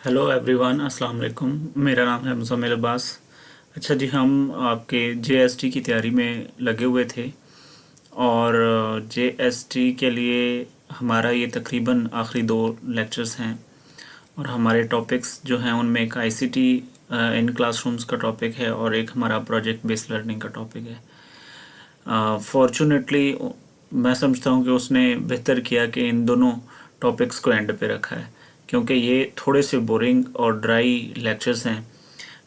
Hello everyone, अस्सलाम वालेकुम। मेरा नाम है मुज़म्मिल अब्बास। अच्छा जी, हम आपके जेएसटी की तैयारी में लगे हुए थे और जेएसटी के लिए हमारा ये तकरीबन आखिरी 2 लेक्चर्स हैं और हमारे टॉपिक्स जो हैं उनमें एक आईसीटी इन क्लासरूम्स का टॉपिक है और एक हमारा प्रोजेक्ट बेस्ड लर्निंग का टॉपिक है। फॉर्चुनेटली मैं समझता हूँ कि उसने बेहतर किया कि इन दोनों टॉपिक्स को एंड पे रखा है, क्योंकि ये थोड़े से बोरिंग और ड्राई लेक्चर्स हैं,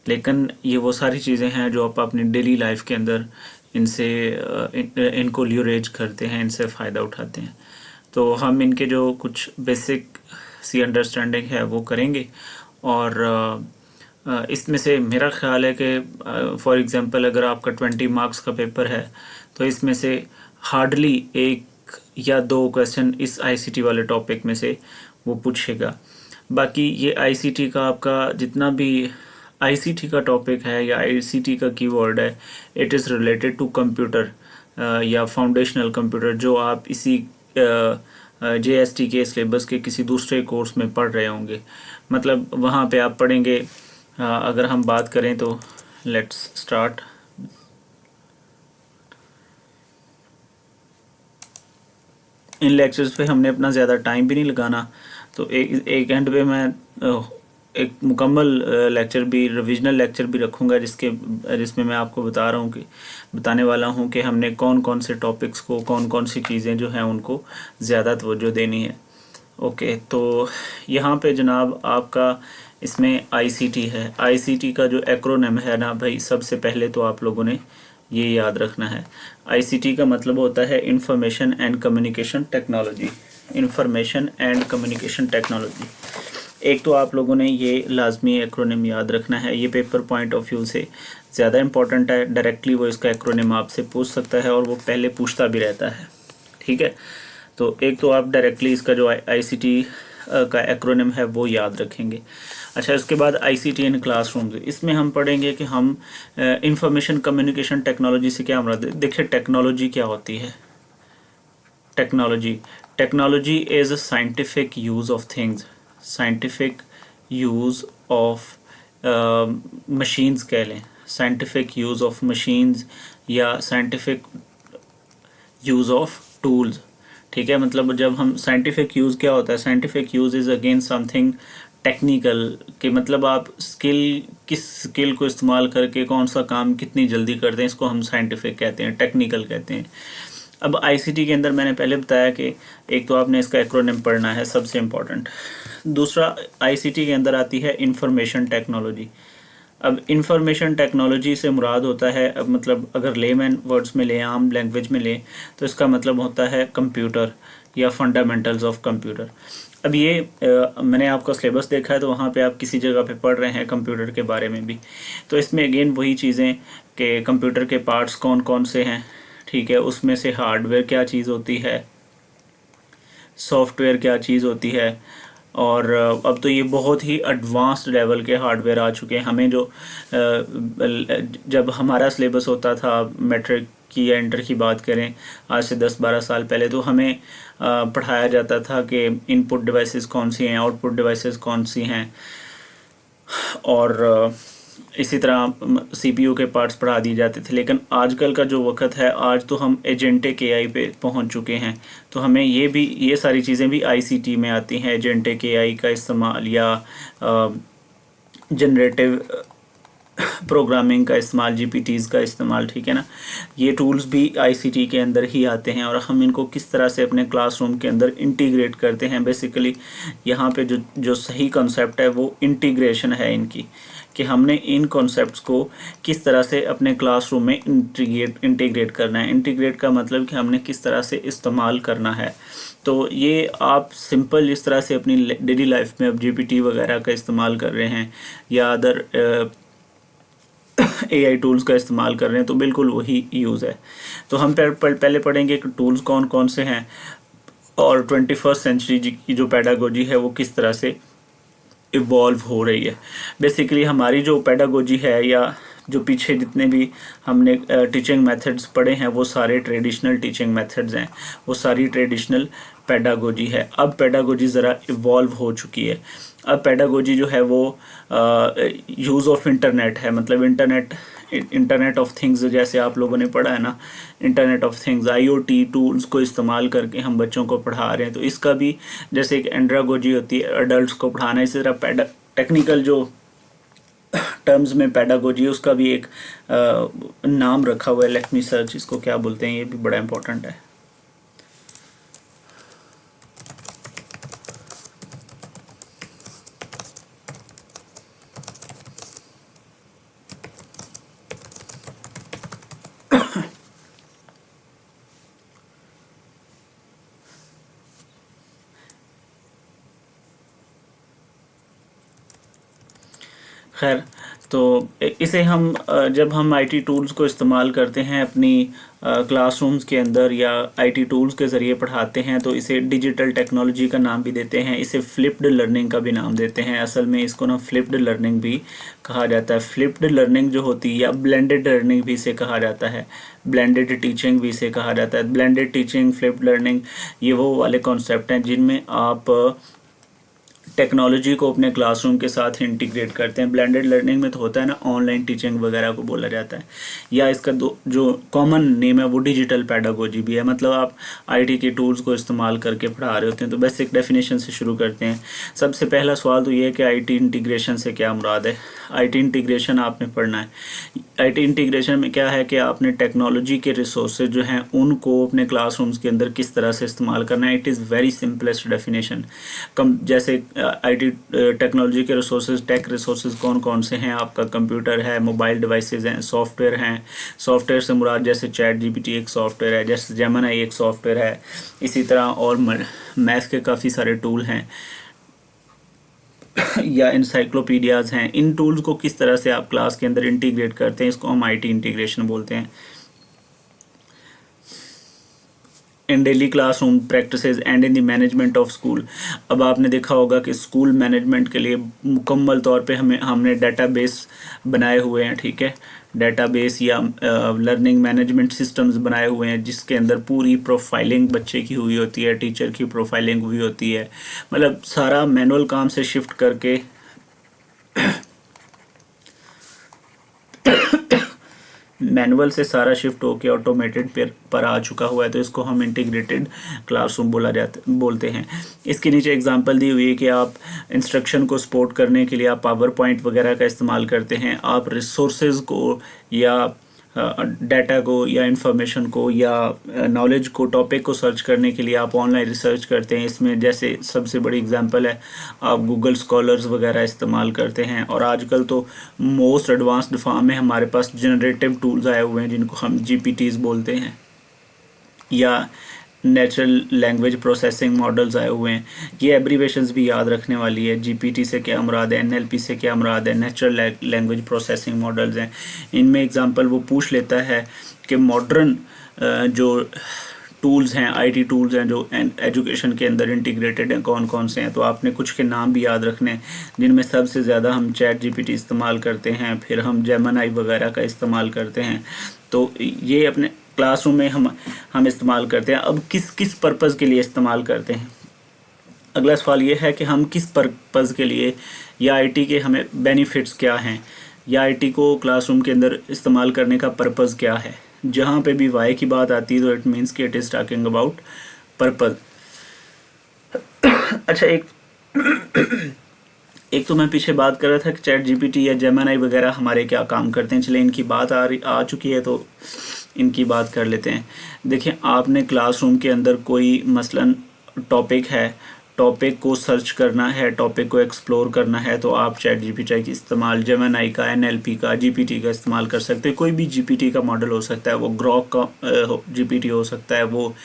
लेकिन ये वो सारी चीज़ें हैं जो आप अपनी डेली लाइफ के अंदर इनसे इनको ल्यूरेज करते हैं, इनसे फ़ायदा उठाते हैं। तो हम इनके जो कुछ बेसिक सी अंडरस्टैंडिंग है वो करेंगे और इसमें से मेरा ख्याल है कि फॉर एग्ज़ाम्पल अगर आपका 20 मार्क्स का पेपर है तो इसमें से हार्डली 1 या 2 क्वेश्चन इस आईसीटी वाले टॉपिक में से वो पूछेगा। बाकी ये आईसीटी का आपका जितना भी आईसीटी का टॉपिक है या आईसीटी का कीवर्ड है, it is related to computer या फाउंडेशनल कंप्यूटर, जो आप इसी जेएसटी के सिलेबस के किसी दूसरे कोर्स में पढ़ रहे होंगे। मतलब वहाँ पे आप पढ़ेंगे। अगर हम बात करें तो लेट्स स्टार्ट। इन लेक्चर्स पे हमने अपना ज़्यादा टाइम भी नहीं लगाना, तो एक एंड पे मैं एक मुकम्मल लेक्चर भी, रिविजनल लेक्चर भी रखूँगा जिसमें मैं आपको बताने वाला हूँ कि हमने कौन कौन से टॉपिक्स को, कौन कौन सी चीज़ें जो हैं उनको ज़्यादा तवज्जो देनी है। ओके, तो यहाँ पे जनाब आपका इसमें आईसीटी है। आईसीटी का जो एक्रोनिम है ना भाई, सबसे पहले तो आप लोगों ने ये याद रखना है। आईसीटी का मतलब होता है information and communication technology. Information and communication technology, एक तो आप लोगों ने ये लाजमी एक्रोनिम याद रखना है। ये पेपर पॉइंट ऑफ व्यू से ज़्यादा इंपॉर्टेंट है। डायरेक्टली वो इसका एक्रोनिम आपसे पूछ सकता है और वो पहले पूछता भी रहता है, ठीक है। तो एक तो आप डायरेक्टली इसका जो आईसीटी का एक्रोनिम है वो याद रखेंगे। अच्छा, इसके बाद आईसीटी इन क्लासरूम्स, इसमें हम पढ़ेंगे कि हम इंफॉर्मेशन कम्युनिकेशन टेक्नोलॉजी से क्या मुराद है। देखिए, टेक्नोलॉजी क्या होती है। Technology is a scientific use of things, scientific use of machines कह लें, साइंटिफिक यूज़ ऑफ मशीन्स या साइंटिफिक यूज़ ऑफ टूल्स, ठीक है। मतलब जब हम साइंटिफिक यूज़ क्या होता है, scientific use is again something technical, कि मतलब आप किस स्किल को इस्तेमाल करके कौन सा काम कितनी जल्दी करते हैं, इसको हम साइंटिफिक कहते हैं, टेक्निकल कहते हैं। अब आईसीटी के अंदर मैंने पहले बताया कि एक तो आपने इसका एक्रोनिम पढ़ना है, सबसे इम्पॉर्टेंट। दूसरा, आईसीटी के अंदर आती है इंफॉर्मेशन टेक्नोलॉजी। अब इंफॉर्मेशन टेक्नोलॉजी से मुराद होता है, अब मतलब अगर लेमैन वर्ड्स में लें, आम लैंग्वेज में लें, तो इसका मतलब होता है कंप्यूटर या फंडामेंटल्स ऑफ कंप्यूटर। अब ये मैंने आपका सिलेबस देखा है तो वहाँ पे आप किसी जगह पे पढ़ रहे हैं कंप्यूटर के बारे में भी, तो इसमें अगेन वही चीज़ें कि कंप्यूटर के पार्ट्स कौन कौन से हैं, ठीक है। उसमें से हार्डवेयर क्या चीज़ होती है, सॉफ्टवेयर क्या चीज़ होती है, और अब तो ये बहुत ही एडवांस्ड लेवल के हार्डवेयर आ चुके हैं। हमें जो जब हमारा सिलेबस होता था, मैट्रिक की या इंटर की बात करें, आज से 10-12 साल पहले, तो हमें पढ़ाया जाता था कि इनपुट डिवाइसेस कौन सी हैं, आउटपुट डिवाइसेस कौन सी हैं, और इसी तरह सीपीयू के पार्ट्स पढ़ा दिए जाते थे। लेकिन आजकल का जो वक्त है, आज तो हम एजेंटिक एआई पे पहुंच चुके हैं, तो हमें ये सारी चीज़ें भी आईसीटी में आती हैं। एजेंटिक एआई का इस्तेमाल या जनरेटिव प्रोग्रामिंग का इस्तेमाल, जीपीटीज़ का इस्तेमाल, ठीक है ना। ये टूल्स भी आईसीटी के अंदर ही आते हैं और हम इनको किस तरह से अपने क्लासरूम के अंदर इंटीग्रेट करते हैं। बेसिकली यहाँ पे जो सही कॉन्सेप्ट है वो इंटीग्रेशन है इनकी, कि हमने इन कॉन्सेप्ट्स को किस तरह से अपने क्लासरूम में इंटीग्रेट करना है। इंटीग्रेट का मतलब कि हमने किस तरह से इस्तेमाल करना है। तो ये आप सिंपल इस तरह से अपनी डेली लाइफ में अब जीपीटी वगैरह का इस्तेमाल कर रहे हैं या अदर एआई टूल्स का इस्तेमाल कर रहे हैं, तो बिल्कुल वही यूज़ है। तो हम पहले पढ़ेंगे कि टूल्स कौन कौन से हैं और 21st सेंचुरी की जो पैडागोजी है वो किस तरह से इवॉल्व हो रही है। बेसिकली हमारी जो पैडागोजी है या जो पीछे जितने भी हमने टीचिंग मेथड्स पढ़े हैं वो सारे ट्रेडिशनल टीचिंग मेथड्स हैं, वो सारी ट्रेडिशनल पैडागोजी है। अब पैडागोजी ज़रा इवॉल्व हो चुकी है। अब पेडागोजी जो है वो यूज़ ऑफ इंटरनेट है, मतलब इंटरनेट ऑफ थिंग्स, जैसे आप लोगों ने पढ़ा है ना, internet of things, IoT tools को इस्तेमाल करके हम बच्चों को पढ़ा रहे हैं। तो इसका भी जैसे एक एंड्रागोजी होती है अडल्ट को पढ़ाना, इसी तरह टेक्निकल जो टर्म्स में पेडागोजी, उसका भी एक नाम रखा हुआ है। लेट मी सर्च इसको क्या बोलते हैं, ये भी बड़ा इंपॉर्टेंट है। खैर, तो इसे हम जब हम आईटी टूल्स को इस्तेमाल करते हैं अपनी क्लासरूम्स के अंदर या आईटी टूल्स के ज़रिए पढ़ाते हैं, तो इसे डिजिटल टेक्नोलॉजी का नाम भी देते हैं, इसे फ्लिप्ड लर्निंग का भी नाम देते हैं। असल में इसको ना फ्लिप्ड लर्निंग भी कहा जाता है। फ्लिप्ड लर्निंग जो होती है, या ब्लेंडेड लर्निंग भी इसे कहा जाता है, ब्लेंडेड टीचिंग भी इसे कहा जाता है। ब्लेंडेड टीचिंग, फ्लिप्ड लर्निंग, ये वो वाले कॉन्सेप्ट हैं जिनमें आप टेक्नोलॉजी को अपने क्लासरूम के साथ इंटीग्रेट करते हैं। ब्लेंडेड लर्निंग में तो होता है ना, ऑनलाइन टीचिंग वगैरह को बोला जाता है, या इसका जो कॉमन नेम है वो डिजिटल पेडागोजी भी है। मतलब आप आईटी के टूल्स को इस्तेमाल करके पढ़ा रहे होते हैं। तो बेसिक डेफिनेशन से शुरू करते हैं। सबसे पहला सवाल तो ये है कि आईटी इंटीग्रेशन से क्या मुराद है। आईटी इंटीग्रेशन आपने पढ़ना है। आईटी इंटीग्रेशन में क्या है कि आपने टेक्नोलॉजी के रिसोर्सेज जो हैं उनको अपने क्लासरूम्स के अंदर किस तरह से इस्तेमाल करना है। It is very simplest definition. जैसे आईटी टेक्नोलॉजी के रिसोर्सेज, टेक रिसोर्सेज कौन कौन से हैं, आपका कंप्यूटर है, मोबाइल डिवाइसेस हैं, सॉफ्टवेयर हैं। सॉफ्टवेयर से मुराद जैसे चैट जीपीटी एक सॉफ्टवेयर है, जैसे जेमिनी एक सॉफ्टवेयर है, इसी तरह और मैथ के काफ़ी सारे टूल हैं या इंसाइक्लोपीडियाज़ हैं। इन टूल्स को किस तरह से आप क्लास के अंदर इंटीग्रेट करते हैं, इसको हम आईटी इंटीग्रेशन बोलते हैं। In daily classroom practices and in the management of school. अब आपने देखा होगा कि स्कूल मैनेजमेंट के लिए मुकम्मल तौर पे हमने डेटाबेस बनाए हुए हैं, ठीक है, डेटाबेस या लर्निंग मैनेजमेंट सिस्टम्स बनाए हुए हैं जिसके अंदर पूरी प्रोफाइलिंग बच्चे की हुई होती है, टीचर की प्रोफाइलिंग हुई होती है। मतलब सारा मैनुअल काम से शिफ्ट करके मैनुअल से सारा शिफ्ट होके ऑटोमेटेड पर आ चुका हुआ है। तो इसको हम इंटीग्रेटेड क्लासरूम बोलते हैं। इसके नीचे एग्जांपल दी हुई है कि आप इंस्ट्रक्शन को सपोर्ट करने के लिए आप पावर पॉइंट वगैरह का इस्तेमाल करते हैं। आप रिसोर्सेज को या डाटा को या इंफॉर्मेशन को या नॉलेज को, टॉपिक को सर्च करने के लिए आप ऑनलाइन रिसर्च करते हैं। इसमें जैसे सबसे बड़ी एग्जांपल है, आप गूगल स्कॉलर्स वगैरह इस्तेमाल करते हैं। और आजकल तो मोस्ट एडवांस्ड फॉर्म में हमारे पास जनरेटिव टूल्स आए हुए हैं जिनको हम जीपीटीज बोलते हैं, या नेचुरल लैंग्वेज प्रोसेसिंग मॉडल्स आए हुए हैं। ये एब्रीवेशंस भी याद रखने वाली है। जीपीटी से क्या मुराद है, एनएलपी से क्या मुराद है, नेचुरल लैंग्वेज प्रोसेसिंग मॉडल्स हैं। इनमें एग्जांपल वो पूछ लेता है कि मॉडर्न जो टूल्स हैं, आईटी टूल्स हैं जो एजुकेशन के अंदर इंटीग्रेटेड हैं, कौन कौन से हैं। तो आपने कुछ के नाम भी याद रखने, जिनमें सबसे ज़्यादा हम चैट जीपीटी इस्तेमाल करते हैं, फिर हम जेमिनी वगैरह का इस्तेमाल करते हैं। तो ये अपने क्लासरूम में हम इस्तेमाल करते हैं। अब किस किस पर्पज़ के लिए इस्तेमाल करते हैं। अगला सवाल ये है कि हम किस पर्पज़ के लिए, या आईटी के हमें बेनिफिट्स क्या हैं, या आईटी को क्लासरूम के अंदर इस्तेमाल करने का पर्पज़ क्या है। जहाँ पे भी वाई की बात आती है तो इट मीन्स कि it is talking about purpose. अच्छा, एक तो मैं पीछे बात कर रहा था कि चैट जीपीटी या जेमिनी वगैरह हमारे क्या काम करते हैं। चले इनकी बात आ चुकी है तो इनकी बात कर लेते हैं। देखिए, आपने क्लासरूम के अंदर कोई मसलन टॉपिक है, टॉपिक को सर्च करना है, टॉपिक को एक्सप्लोर करना है, तो आप चैट जीपीटी का इस्तेमाल, जेमिनी का, एनएलपी का, जीपीटी का इस्तेमाल कर सकते हैं। कोई भी जीपीटी का मॉडल हो सकता है, वो ग्रॉक का जीपीटी हो सकता है, वो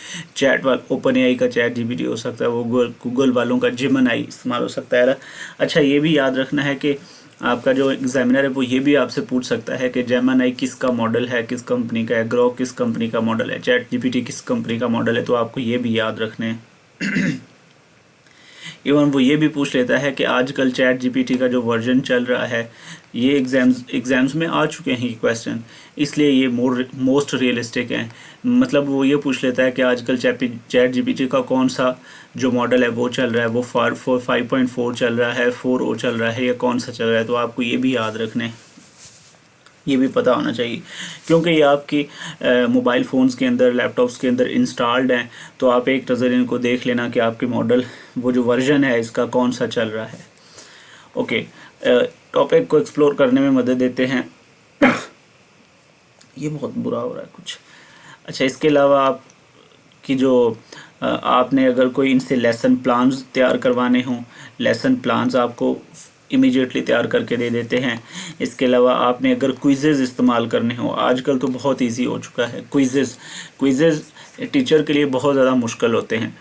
ओपन एआई का चैट जीपीटी हो सकता है, वो गूगल वालों का जेमिनी इस्तेमाल हो सकता है। अच्छा, ये भी याद रखना है कि आपका जो एग्जामिनर है वो ये भी आपसे पूछ सकता है कि जेमिनी किसका मॉडल है, किस कंपनी का है, ग्रॉक किस कंपनी का मॉडल है, चैट जीपीटी किस कंपनी का मॉडल है। तो आपको ये भी याद रखने हैं। इवन वो ये भी पूछ लेता है कि आजकल चैट जीपीटी का जो वर्जन चल रहा है, ये एग्ज़ाम्स में आ चुके हैं ये क्वेश्चन, इसलिए ये मोस्ट रियलिस्टिक हैं। मतलब वो ये पूछ लेता है कि आजकल चैट जीपीटी का कौन सा जो मॉडल है वो चल रहा है, वो 5.4 चल रहा है, 4o चल रहा है, या कौन सा चल रहा है। तो आपको ये भी याद रखने, ये भी पता होना चाहिए, क्योंकि ये आपकी मोबाइल फ़ोन्स के अंदर, लैपटॉप्स के अंदर इंस्टॉल्ड हैं। तो आप एक नज़र इनको देख लेना कि आपके मॉडल, वो जो वर्जन है इसका कौन सा चल रहा है। ओके, टॉपिक को एक्सप्लोर करने में मदद देते हैं। ये बहुत बुरा हो रहा है कुछ। अच्छा, इसके अलावा आपकी जो आपने अगर कोई इनसे लेसन प्लान्स तैयार करवाने हों, लेसन प्लान्स आपको इमीडिएटली तैयार करके दे देते हैं। इसके अलावा आपने अगर क्विज़ेज़ इस्तेमाल करने हो, आजकल तो बहुत इजी हो चुका है क्विज़ेज़ टीचर के लिए बहुत ज़्यादा मुश्किल होते हैं।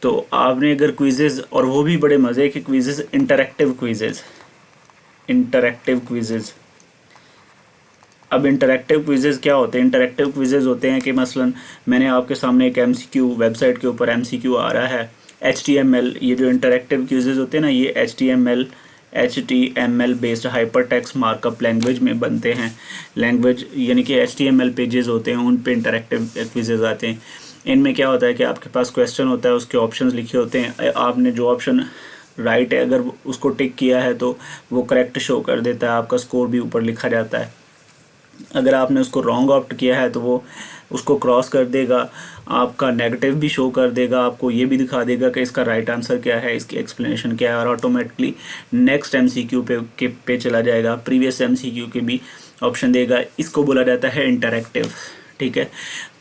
तो आपने अगर क्विज़ेज़, और वो भी बड़े मज़े के क्विज़ेज़, इंटरैक्टिव क्विज़ेज़। अब इंटरैक्टिव क्विज़ेज़ क्या होते हैं? इंटरैक्टिव क्विज़ेज़ होते हैं कि मसलन मैंने आपके सामने एक MCQ, वेबसाइट के ऊपर MCQ आ रहा है, HTML, ये जो इंटरैक्टिव क्विज़ेज़ होते हैं ना, ये HTML based hyper text markup language में बनते हैं। लैंग्वेज यानी कि HTML पेजेस होते हैं, उन पे इंटरैक्टिव क्विज़ेज़ आते हैं। इनमें क्या होता है कि आपके पास क्वेश्चन होता है, उसके ऑप्शंस लिखे होते हैं, आपने जो ऑप्शन राइट है अगर उसको टिक किया है तो वो करेक्ट शो कर देता है, आपका स्कोर भी ऊपर लिखा जाता है। अगर आपने उसको रॉन्ग ऑप्ट किया है तो वो उसको क्रॉस कर देगा, आपका नेगेटिव भी शो कर देगा, आपको ये भी दिखा देगा कि इसका राइट आंसर क्या है, इसकी एक्सप्लेनेशन क्या है, और ऑटोमेटिकली नेक्स्ट MCQ पे चला जाएगा, प्रीवियस MCQ के भी ऑप्शन देगा। इसको बोला जाता है इंटरैक्टिव, ठीक है।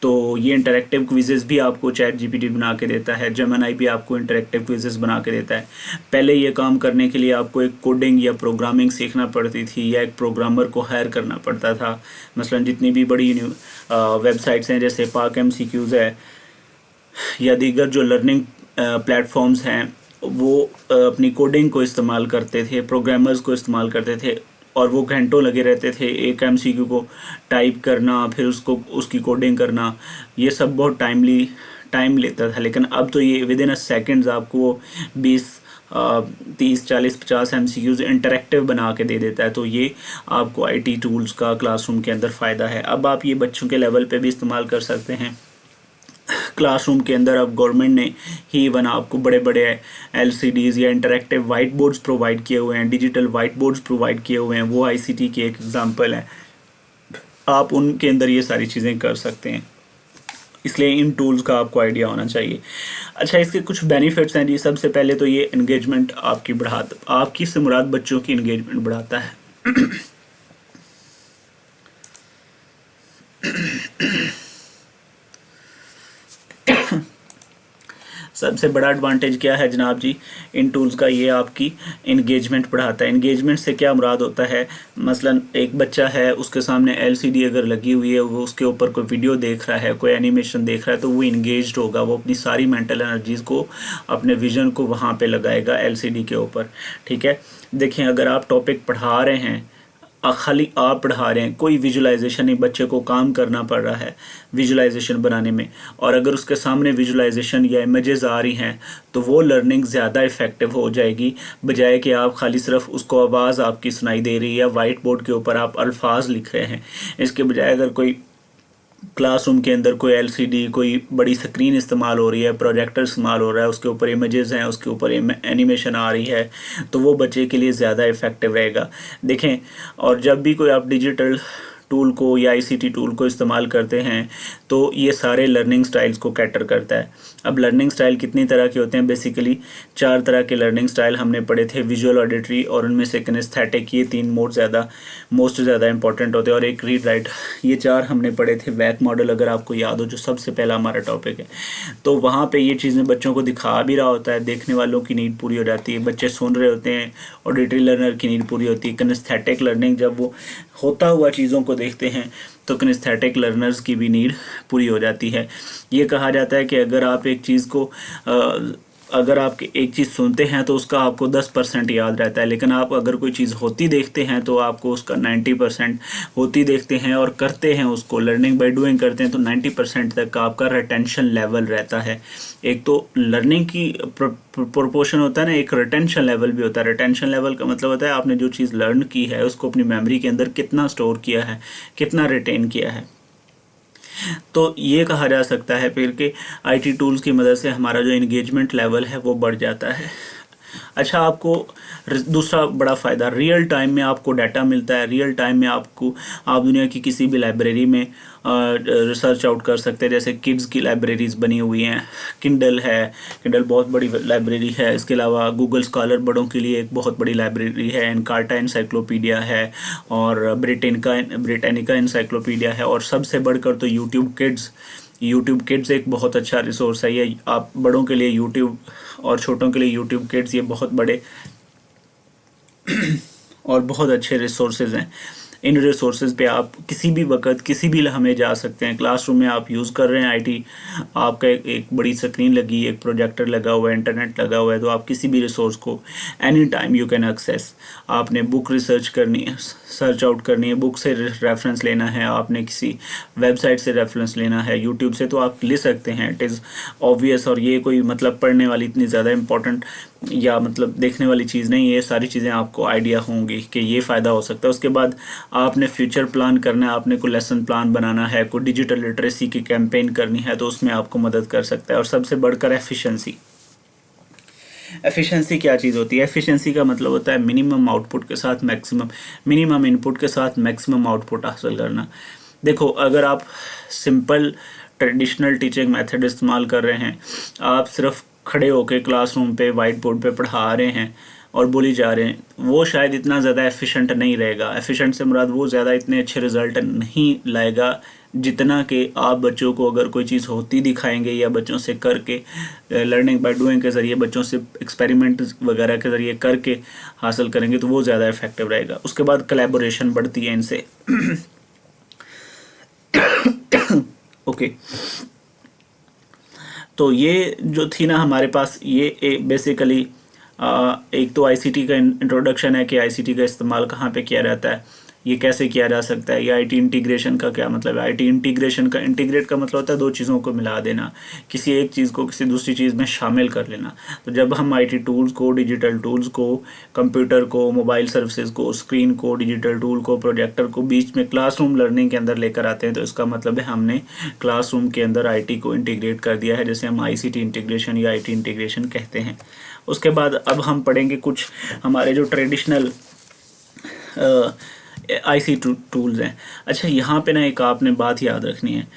तो ये इंटरैक्टिव क्विज़ेज़ भी आपको चैट जीपीटी बना के देता है, जेमिनी भी आपको इंटरैक्टिव क्विज़ेज़ बना के देता है। पहले ये काम करने के लिए आपको एक कोडिंग या प्रोग्रामिंग सीखना पड़ती थी, या एक प्रोग्रामर को हायर करना पड़ता था। मसलन जितनी भी बड़ी वेबसाइट्स हैं, जैसे पाक MCQs है, या दीगर जो लर्निंग प्लेटफॉर्म्स हैं, वो अपनी कोडिंग को इस्तेमाल करते थे, प्रोग्रामर्स को इस्तेमाल करते थे, और वो घंटों लगे रहते थे एक MCQ को टाइप करना, फिर उसकी कोडिंग करना। ये सब बहुत टाइम लेता था। लेकिन अब तो ये विद इन अ सेकेंड्स आपको 20, 30, 40, 50 MCQs इंटरैक्टिव बना के दे देता है। तो ये आपको IT टूल्स का क्लासरूम के अंदर फ़ायदा है। अब आप ये बच्चों के लेवल पे भी इस्तेमाल कर सकते हैं। क्लासरूम के अंदर अब गवर्नमेंट ने ही इवन आपको बड़े बड़े LCDs या इंटरैक्टिव वाइट बोर्ड्स प्रोवाइड किए हुए हैं, डिजिटल वाइट बोर्ड्स प्रोवाइड किए हुए हैं। वो ICT की एक एग्जांपल है। आप उनके अंदर ये सारी चीज़ें कर सकते हैं, इसलिए इन टूल्स का आपको आइडिया होना चाहिए। अच्छा, इसके कुछ बेनिफिट्स हैं जी। सबसे पहले तो ये एंगेजमेंट आपकी से मुराद बच्चों की एंगेजमेंट बढ़ाता है। सबसे बड़ा एडवांटेज क्या है जनाब जी इन टूल्स का? ये आपकी इंगेजमेंट बढ़ाता है। इंगेजमेंट से क्या मुराद होता है? मसलन एक बच्चा है, उसके सामने LCD अगर लगी हुई है, वो उसके ऊपर कोई वीडियो देख रहा है, कोई एनिमेशन देख रहा है, तो वो इंगेज्ड होगा, वो अपनी सारी मेंटल एनर्जीज़ को, अपने विजन को वहाँ पे लगाएगा LCD के ऊपर, ठीक है। देखें, अगर आप टॉपिक पढ़ा रहे हैं, खाली आप पढ़ा रहे हैं, कोई विजुलाइजेशन नहीं, बच्चे को काम करना पड़ रहा है विजुलाइजेशन बनाने में, और अगर उसके सामने विजुलाइजेशन या इमेजेस आ रही हैं तो वो लर्निंग ज़्यादा इफ़ेक्टिव हो जाएगी, बजाय कि आप खाली सिर्फ उसको आवाज़ आपकी सुनाई दे रही है या वाइट बोर्ड के ऊपर आप अल्फाज लिख रहे हैं। इसके बजाय अगर कोई क्लासरूम के अंदर कोई LCD, कोई बड़ी स्क्रीन इस्तेमाल हो रही है, प्रोजेक्टर इस्तेमाल हो रहा है, उसके ऊपर इमेजेस हैं, उसके ऊपर एनिमेशन आ रही है, तो वो बच्चे के लिए ज़्यादा इफ़ेक्टिव रहेगा। देखें, और जब भी कोई आप डिजिटल टूल को या ICT टूल को इस्तेमाल करते हैं तो ये सारे लर्निंग स्टाइल्स को कैटर करता है। अब लर्निंग स्टाइल कितनी तरह के होते हैं? बेसिकली 4 तरह के लर्निंग स्टाइल हमने पढ़े थे, विजुअल, ऑडिटरी, और उनमें से किनेस्थेटिक। ये 3 मोस्ट ज़्यादा इंपॉर्टेंट होते हैं, और एक रीड राइट। ये 4 हमने पढ़े थे। वैक मॉडल अगर आपको याद हो, जो सबसे पहला हमारा टॉपिक है, तो वहाँ पर ये चीज़ें बच्चों को दिखा भी रहा होता है, देखने वालों की नीड पूरी हो जाती है, बच्चे सुन रहे होते हैं, ऑडिटरी लर्नर की नीड पूरी होती है। किनेस्थेटिक लर्निंग, जब वो होता हुआ चीज़ों को देखते हैं तो किनेस्थेटिक लर्नर्स की भी नीड पूरी हो जाती है। ये कहा जाता है कि अगर आप एक चीज़ को अगर आप एक चीज़ सुनते हैं तो उसका आपको 10% याद रहता है, लेकिन आप अगर कोई चीज़ होती देखते हैं तो आपको उसका 90% होती देखते हैं और करते हैं, उसको लर्निंग बाय डूइंग करते हैं तो 90% तक का आपका रिटेंशन लेवल रहता है। एक तो लर्निंग की प्रोपोर्शन होता है ना, एक रिटेंशन लेवल भी होता है। रिटेंशन लेवल का मतलब होता है आपने जो चीज़ लर्न की है उसको अपनी मेमोरी के अंदर कितना स्टोर किया है, कितना रिटेन किया है। तो ये कहा जा सकता है फिर कि आईटी टूल्स की मदद से हमारा जो इंगेजमेंट लेवल है वो बढ़ जाता है। अच्छा, आपको दूसरा बड़ा फ़ायदा, रियल टाइम में आपको डाटा मिलता है। रियल टाइम में आप दुनिया की किसी भी लाइब्रेरी में रिसर्च आउट कर सकते हैं। जैसे किड्स की लाइब्रेरीज़ बनी हुई हैं, किंडल है, किंडल बहुत बड़ी लाइब्रेरी है। इसके अलावा गूगल स्कॉलर बड़ों के लिए एक बहुत बड़ी लाइब्रेरी है, एनकार्टा इंसाइक्लोपीडिया है, और ब्रिटेनिका इंसाइक्लोपीडिया है, और सबसे बढ़कर तो यूट्यूब किड्स एक बहुत अच्छा रिसोर्स है। ये आप बड़ों के लिए यूट्यूब और छोटों के लिए यूट्यूब किड्स ये बहुत बड़े और बहुत अच्छे रिसोर्सेज हैं। इन रिसोर्सेज पे आप किसी भी वक्त किसी भी लम्हे जा सकते हैं। क्लासरूम में आप यूज़ कर रहे हैं आईटी, आपका एक बड़ी स्क्रीन लगी, एक प्रोजेक्टर लगा हुआ है, इंटरनेट लगा हुआ है, तो आप किसी भी रिसोर्स को any time you can access. आपने बुक रिसर्च करनी है, सर्च आउट करनी है, बुक से रेफरेंस लेना है, आपने किसी वेबसाइट से रेफरेंस लेना है, यूट्यूब से, तो आप ले सकते हैं। इट इज़ ऑब्वियस, और ये कोई मतलब पढ़ने वाली इतनी ज़्यादा इंपॉर्टेंट या मतलब देखने वाली चीज़ नहीं, ये सारी चीज़ें आपको आइडिया होंगी कि ये फ़ायदा हो सकता है। उसके बाद आपने फ्यूचर प्लान करना है, आपने कोई लेसन प्लान बनाना है, कोई डिजिटल लिटरेसी की कैंपेन करनी है, तो उसमें आपको मदद कर सकता है। और सबसे बढ़कर एफिशिएंसी। एफिशिएंसी क्या चीज़ होती है? एफिशिएंसी का मतलब होता है मिनिमम आउटपुट के साथ मैक्सिमम, मिनिमम इनपुट के साथ मैक्सिमम आउटपुट हासिल करना। देखो, अगर आप सिंपल ट्रेडिशनल टीचिंग मेथड इस्तेमाल कर रहे हैं, आप सिर्फ खड़े होकर क्लासरूम पे वाइट बोर्ड पे पढ़ा रहे हैं और बोली जा रहे हैं, वो शायद इतना ज़्यादा एफिशिएंट नहीं रहेगा। एफिशिएंट से मुराद वो ज़्यादा इतने अच्छे रिजल्ट नहीं लाएगा जितना कि आप बच्चों को अगर कोई चीज़ होती दिखाएंगे या बच्चों से करके लर्निंग बाय डूइंग के ज़रिए, बच्चों से एक्सपेरिमेंट वगैरह के ज़रिए करके हासिल करेंगे, तो वो ज़्यादा इफेक्टिव रहेगा। उसके बाद कोलैबोरेशन बढ़ती है इनसे। ओके, तो ये जो थी ना हमारे पास, ये बेसिकली एक तो आईसीटी का इंट्रोडक्शन है कि आईसीटी का इस्तेमाल कहाँ पे किया जाता है, ये कैसे किया जा सकता है। ये आईटी इंटीग्रेशन का क्या मतलब है? आईटी इंटीग्रेशन का, इंटीग्रेट का मतलब होता है दो चीज़ों को मिला देना, किसी एक चीज़ को किसी दूसरी चीज़ में शामिल कर लेना। तो जब हम आईटी टूल्स को, डिजिटल टूल्स को, कंप्यूटर को, मोबाइल सर्विसेज को, स्क्रीन को, डिजिटल टूल को, प्रोजेक्टर को बीच में क्लासरूम लर्निंग के अंदर लेकर आते हैं, तो इसका मतलब है हमने क्लासरूम के अंदर आईटी को इंटीग्रेट कर दिया है, जैसे हम आईसीटी इंटीग्रेशन या आईटी इंटीग्रेशन कहते हैं। उसके बाद अब हम पढ़ेंगे कुछ हमारे जो ट्रेडिशनल आईसी टूल्स हैं। अच्छा, यहाँ पे ना एक आपने बात याद रखनी है,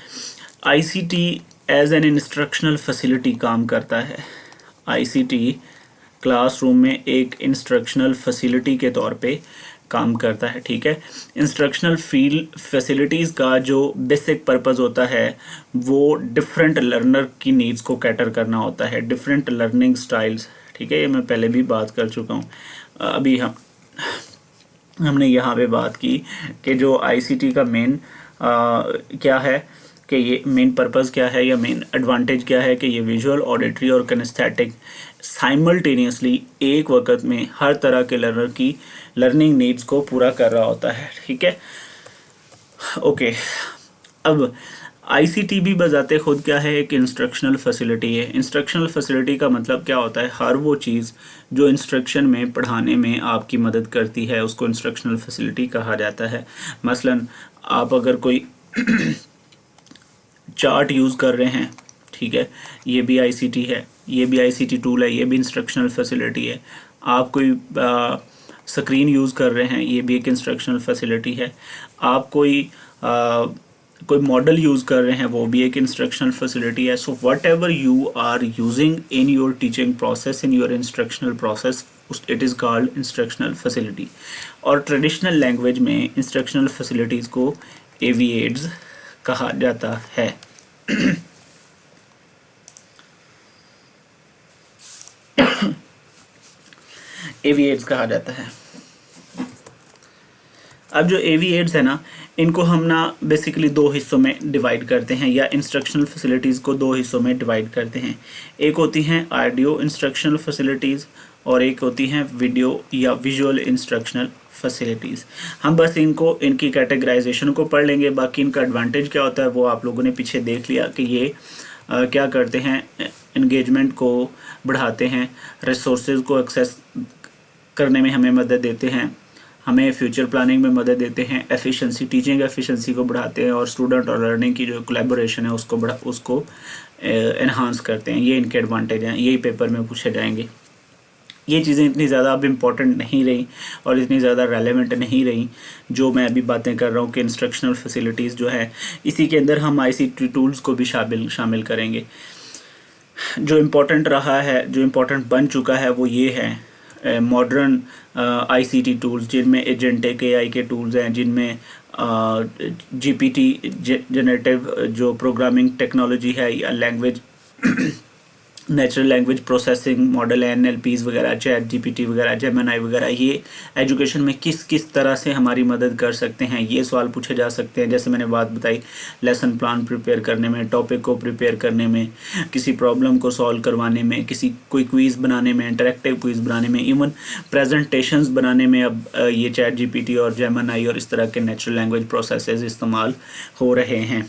ICT as an instructional facility काम करता है। आईसीटी क्लासरूम में एक इंस्ट्रक्शनल फैसिलिटी के तौर पे काम करता है, ठीक है। इंस्ट्रक्शनल फैसिलिटीज़ का जो बेसिक पर्पस होता है वो डिफरेंट लर्नर की नीड्स को कैटर करना होता है, डिफरेंट लर्निंग स्टाइल्स, ठीक है। ये मैं पहले भी बात कर चुका हूँ। अभी हमने यहाँ पे बात की कि जो आईसीटी का मेन क्या है, कि ये मेन पर्पस क्या है या मेन एडवांटेज क्या है, कि ये विजुअल, ऑडिटरी और किनेस्थेटिक साइमल्टेनियसली एक वक्त में हर तरह के लर्नर की लर्निंग नीड्स को पूरा कर रहा होता है, ठीक है। ओके, अब आईसीटी भी बजाते खुद क्या है, एक इंस्ट्रक्शनल फैसिलिटी है। इंस्ट्रक्शनल फैसिलिटी का मतलब क्या होता है? हर वो चीज़ जो इंस्ट्रक्शन में, पढ़ाने में आपकी मदद करती है उसको इंस्ट्रक्शनल फैसिलिटी कहा जाता है। मसलन आप अगर कोई चार्ट यूज़ कर रहे हैं, ठीक है, ये भी आईसीटी है, ये भी आईसीटी टूल है, ये भी इंस्ट्रक्शनल फैसिलिटी है। आप कोई स्क्रीन यूज़ कर रहे हैं, ये भी एक इंस्ट्रक्शनल फैसिलिटी है। आप कोई मॉडल यूज़ कर रहे हैं, वो भी एक इंस्ट्रक्शनल फैसिलिटी है। So whatever you are using in your teaching process, in your instructional process, it is called instructional facility. और ट्रेडिशनल लैंग्वेज में इंस्ट्रक्शनल फैसिलिटीज़ को एवीएड्स कहा जाता है। एवीएड्स कहा जाता है। अब जो AV एड्स है ना, इनको हम ना बेसिकली दो हिस्सों में डिवाइड करते हैं, या इंस्ट्रक्शनल फैसिलिटीज़ को दो हिस्सों में डिवाइड करते हैं। एक होती हैं ऑडियो इंस्ट्रक्शनल फैसिलिटीज़ और एक होती हैं वीडियो या विजुअल इंस्ट्रक्शनल फैसिलिटीज़। हम बस इनकी कैटेगराइजेशन को पढ़ लेंगे, बाकी इनका एडवांटेज क्या होता है वो आप लोगों ने पीछे देख लिया कि ये क्या करते हैं, इंगेजमेंट को बढ़ाते हैं, रिसोर्सेज को एक्सेस करने में हमें मदद देते हैं, हमें फ्यूचर प्लानिंग में मदद देते हैं, एफिशिएंसी, टीचिंग एफिशिएंसी को बढ़ाते हैं, और स्टूडेंट और लर्निंग की जो कोलैबोरेशन है उसको एनहांस करते हैं। ये इनके एडवांटेज हैं, यही पेपर में पूछे जाएंगे। ये चीज़ें इतनी ज़्यादा अब इम्पॉर्टेंट नहीं रही और इतनी ज़्यादा रेलेवेंट नहीं रही जो मैं अभी बातें कर रहा हूँ कि इंस्ट्रक्शनल फैसिलिटीज़ जो है, इसी के अंदर हम ICT टूल्स को भी शामिल करेंगे। जो इम्पोर्टेंट रहा है, जो इम्पोर्टेंट बन चुका है वो ये है मॉडर्न ICT टूल्स, जिनमें एजेंटिक AI के टूल्स हैं, जिनमें GPT जनरेटिव जो प्रोग्रामिंग टेक्नोलॉजी है, या language natural language processing model है, NLPs वगैरह, ChatGPT वगैरह, जेमिनी वगैरह, ये एजुकेशन में किस किस तरह से हमारी मदद कर सकते हैं, ये सवाल पूछे जा सकते हैं। जैसे मैंने बात बताई, लेसन प्लान प्रिपेयर करने में, टॉपिक को प्रिपेयर करने में, किसी प्रॉब्लम को सॉल्व करवाने में, कोई क्विज़ बनाने में, इंटरेक्टिव क्विज़ बनाने में, इवन प्रेजेंटेशंस बनाने में अब ये ChatGPT और जेमिनी और इस तरह के नेचुरल लैंग्वेज प्रोसेसेस इस्तेमाल हो रहे हैं।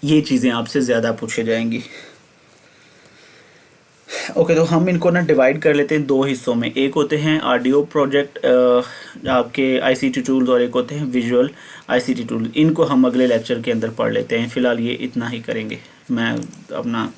ये चीज़ें आपसे ज़्यादा पूछे जाएंगी। ओके, तो हम इनको ना डिवाइड कर लेते हैं दो हिस्सों में। एक होते हैं ऑडियो प्रोजेक्ट आपके ICT टूल्स, और एक होते हैं विजुअल ICT टूल। इनको हम अगले लेक्चर के अंदर पढ़ लेते हैं। फ़िलहाल ये इतना ही करेंगे। मैं अपना